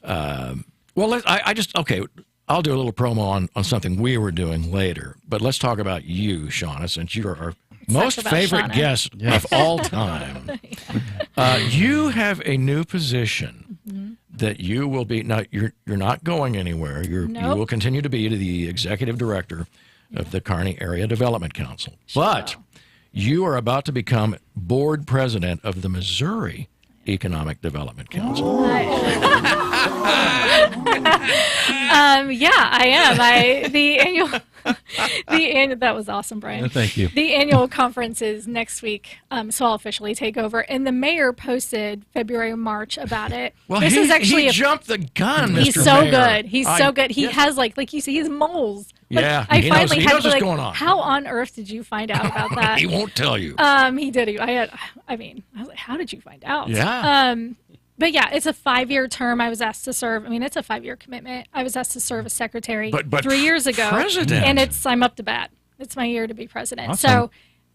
I'll do a little promo on something we were doing later. But let's talk about you, Shawna, since you're our most favorite Shawna. guest of all time. You have a new position that you will be. Now, you're not going anywhere. You will continue to be the executive director of the Kearney Area Development Council. But you are about to become board president of the Missouri Economic Development Council. Yeah, I am. The annual that was awesome, Brian. Thank you. The annual conference is next week, so I'll officially take over. And the mayor posted February or March about it. Well, this is actually he jumped the gun, Mr. He's so Mayor. good. He's so good. He has like you see, his moles. Yeah, I he finally knows had to what's be like, going on. how on earth did you find out about that? He won't tell you. He did. I was like, how did you find out? Yeah. But yeah, it's a 5-year term. I was asked to serve. I mean, it's a 5-year commitment. I was asked to serve as secretary But 3 years ago, president. and I'm up to bat. It's my year to be president. Awesome. So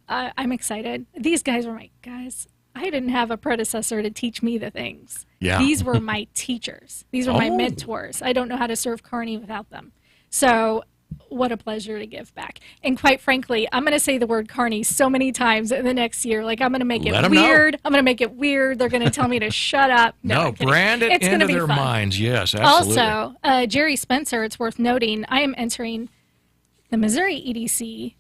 I'm excited. These guys were my guys. I didn't have a predecessor to teach me the things. Yeah. These were my teachers. These were my mentors. I don't know how to serve Kearney without them. So what a pleasure to give back. And quite frankly, I'm going to say the word Kearney so many times in the next year. Like, I'm going to make it Let 'em know. weird. I'm going to make it weird. They're going to tell me to shut up. No, I'm kidding. brand it It's gonna into be their fun. minds. Yes, absolutely. Also, Jerry Spencer, it's worth noting, I am entering the Missouri EDC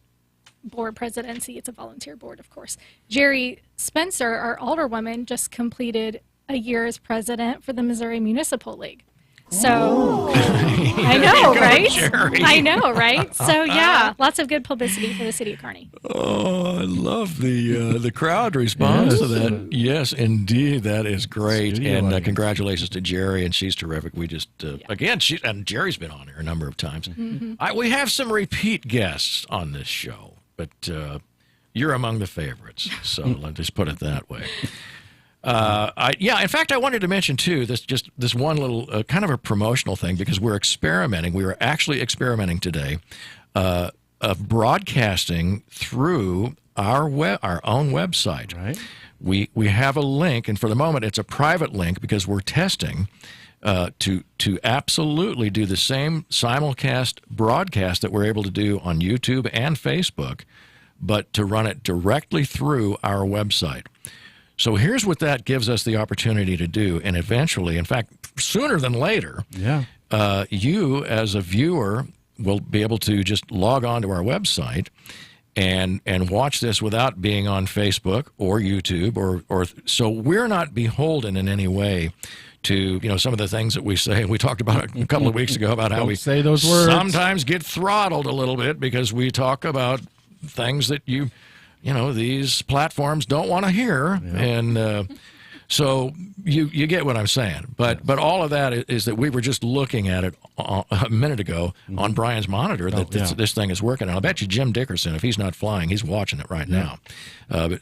board presidency. It's a volunteer board, of course. Jerry Spencer, our alderwoman, just completed a year as president for the Missouri Municipal League. So I know, right? Jerry. I know, right? So yeah, lots of good publicity for the city of Kearney. Oh, I love the crowd response to that. Yes, indeed, that is great. Studio And audience. congratulations to Jerry, and she's terrific. We just again, and Jerry's been on here a number of times. We have some repeat guests on this show, but you're among the favorites. So let's just put it that way. In fact, I wanted to mention too this one little kind of a promotional thing, because we're experimenting. We were actually experimenting today of broadcasting through our own website. Right. We have a link, and for the moment, it's a private link because we're testing to absolutely do the same simulcast broadcast that we're able to do on YouTube and Facebook, but to run it directly through our website. So here's what that gives us the opportunity to do, and eventually, in fact, sooner than later, you as a viewer will be able to just log on to our website and watch this without being on Facebook or YouTube, or so we're not beholden in any way to some of the things that we say. We talked about a couple of weeks ago about how we say those words. Sometimes get throttled a little bit because we talk about things that these platforms don't want to hear, and so you get what I'm saying. But all of that is that we were just looking at it a minute ago on Brian's monitor that this thing is working. And I'll bet you Jim Dickerson, if he's not flying, he's watching it right now.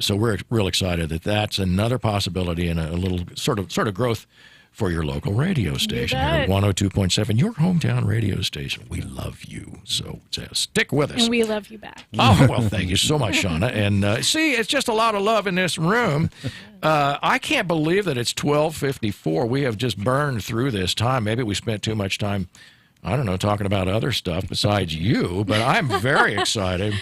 So we're real excited that that's another possibility and a little sort of growth for your local radio station here at 102.7, your hometown radio station. We love you, so stick with us. And we love you back. Oh, well, thank you so much, Shawna. And see, it's just a lot of love in this room. I can't believe that it's 12:54. We have just burned through this time. Maybe we spent too much time, I don't know, talking about other stuff besides you, but I'm very excited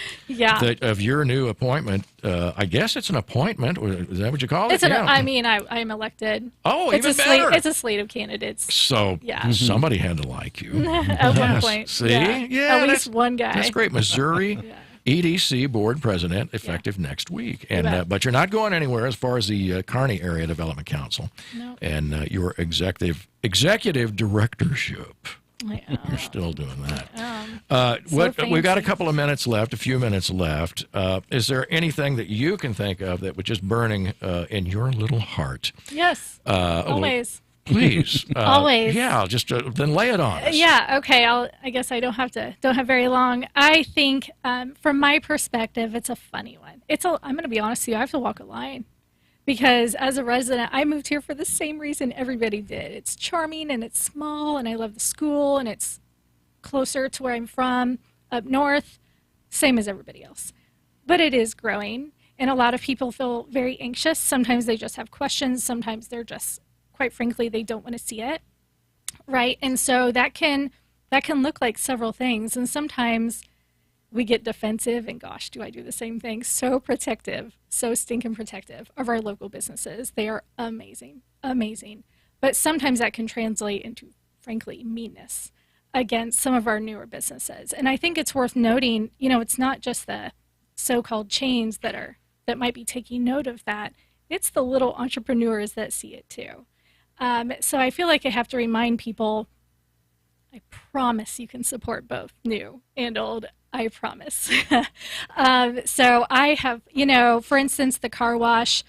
of your new appointment. I guess it's an appointment. Is that what you call it? I'm elected. Oh, it's even better. better. It's a slate of candidates. So somebody had to like you. At one point. See? At least one guy. That's great. Missouri EDC board president effective next week. And but you're not going anywhere as far as the Kearney Area Development Council. No. And your executive directorship. You're still doing that. We've got a couple of minutes left, a few minutes left. Is there anything that you can think of that was just burning in your little heart? Yes, always. Please. Always. Yeah, just then lay it on us. Yeah, okay. I guess I don't have very long. I think from my perspective, it's a funny one. I'm going to be honest with you, I have to walk a line. Because as a resident, I moved here for the same reason everybody did. It's charming and it's small and I love the school and it's closer to where I'm from, up north, same as everybody else. But it is growing and a lot of people feel very anxious. Sometimes they just have questions. Sometimes they're just, quite frankly, they don't want to see it, right? And so that can look like several things. And sometimes we get defensive and gosh, do I do the same thing? So protective, so stinking protective of our local businesses. They are amazing, amazing. But sometimes that can translate into, frankly, meanness against some of our newer businesses. And I think it's worth noting, it's not just the so-called chains that might be taking note of that. It's the little entrepreneurs that see it too. So I feel like I have to remind people, I promise you can support both new and old. I promise. So I have, for instance, the car wash,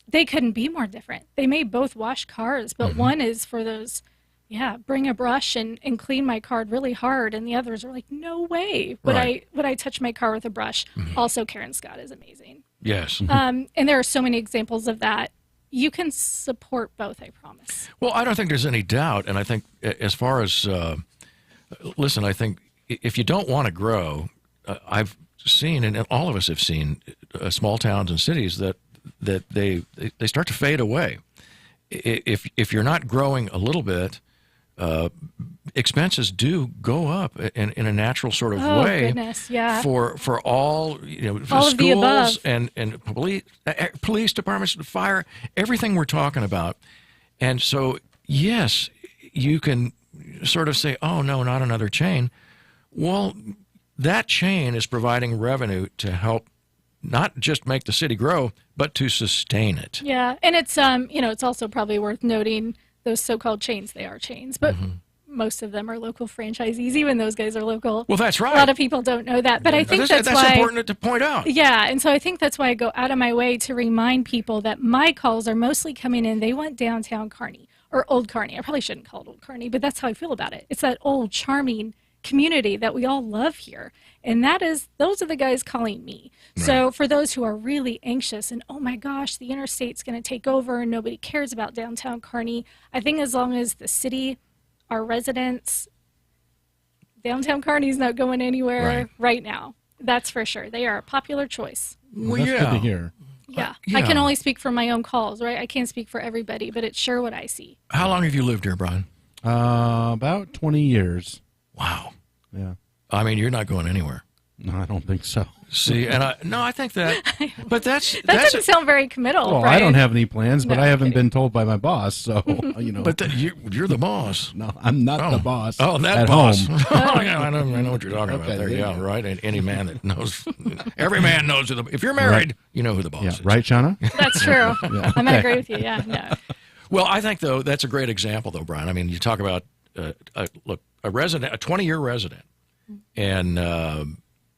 they couldn't be more different. They may both wash cars, but one is for those, bring a brush and clean my car really hard. And the others are like, no way would I touch my car with a brush. Also, Karen Scott is amazing. Yes. And there are so many examples of that. You can support both, I promise. Well, I don't think there's any doubt. And I think as far as, listen, I think if you don't want to grow, I've seen, and all of us have seen, small towns and cities that they start to fade away. If you're not growing a little bit, expenses do go up in a natural sort of way. Oh, goodness, yeah. For all, for all schools of the above. and police departments, fire, everything we're talking about. And so, yes, you can sort of say, oh, no, not another chain. Well, that chain is providing revenue to help not just make the city grow, but to sustain it. Yeah, and it's it's also probably worth noting those so-called chains. They are chains, but most of them are local franchisees. Even those guys are local. Well, that's right. A lot of people don't know that, but I think that's why important to point out. Yeah, and so I think that's why I go out of my way to remind people that my calls are mostly coming in. They want downtown Kearney or old Kearney. I probably shouldn't call it old Kearney, but that's how I feel about it. It's that old, charming community that we all love here, and those are the guys calling me. Right. So for those who are really anxious and oh my gosh, the interstate's going to take over and nobody cares about downtown Kearney, I think as long as the city, our residents, downtown Kearney's not going anywhere right now. That's for sure. They are a popular choice. Well, that's good to hear. Yeah. I can only speak for my own calls, right? I can't speak for everybody, but it's sure what I see. How long have you lived here, Brian? About 20 years. Wow. Yeah. I mean, you're not going anywhere. No, I don't think so. See, and I think that, but that doesn't sound very committal. Well, right? I don't have any plans, but I haven't been told by my boss, so But you're the boss. No, I'm not the boss. Oh, that at boss. home. Oh, yeah, I know what you're talking about there. Yeah, right. And any man that knows, every man knows who if you're married, you know who the boss is. Right, Shawna? That's true. I might agree with you. Yeah. No. Well, I think though that's a great example, though, Brian. I mean, you talk about look, a 20-year resident, and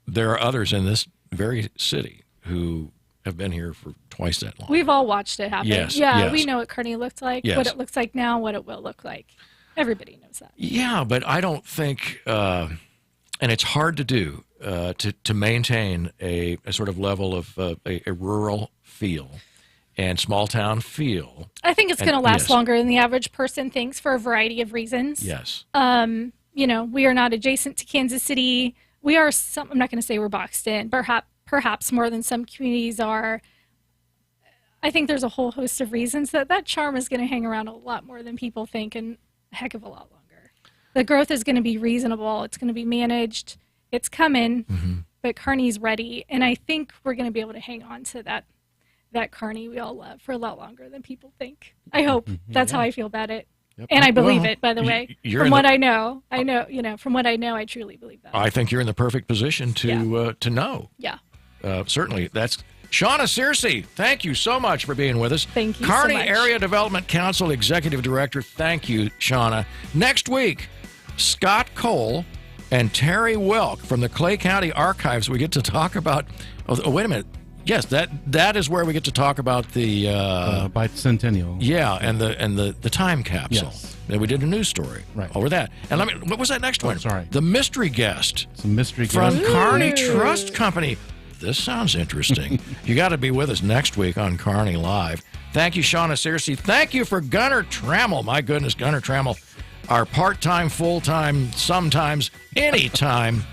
there are others in this very city who have been here for twice that long. We've all watched it happen. Yes, yeah, we know what Kearney looked like, yes. what it looks like now, what it will look like. Everybody knows that. Yeah, but I don't think, and it's hard to do, to maintain a sort of level of a rural feel and small town feel. I think it's going to last longer than the average person thinks for a variety of reasons. Yes. We are not adjacent to Kansas City. We are I'm not going to say we're boxed in, perhaps more than some communities are. I think there's a whole host of reasons that charm is going to hang around a lot more than people think, and a heck of a lot longer. The growth is going to be reasonable. It's going to be managed. It's coming, but Kearney's ready. And I think we're going to be able to hang on to that Kearney we all love for a lot longer than people think. I hope. That's how I feel about it. Yep. And I believe it, by the way. From what I know, from what I know, I truly believe that. I think you're in the perfect position to know. Yeah. Certainly. That's Shawna Searcy. Thank you so much for being with us. Thank you Kearney so much. Area Development Council Executive Director. Thank you, Shawna. Next week, Scott Cole and Terry Welk from the Clay County Archives. We get to talk about, oh wait a minute. Yes, that is where we get to talk about the bicentennial. Yeah, and the time capsule. Yes. And we did a news story over that. And what was that next one? Sorry. The mystery guest. It's a mystery guest. From Kearney Trust Company. This sounds interesting. You got to be with us next week on Kearney Live. Thank you, Shawna Searcy. Thank you for Gunnar Trammell. My goodness, Gunnar Trammell, our part-time, full-time, sometimes, anytime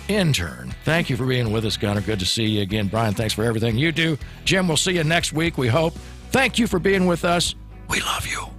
intern. Thank you for being with us, Gunnar. Good to see you again. Brian, thanks for everything you do. Jim, we'll see you next week, we hope. Thank you for being with us. We love you.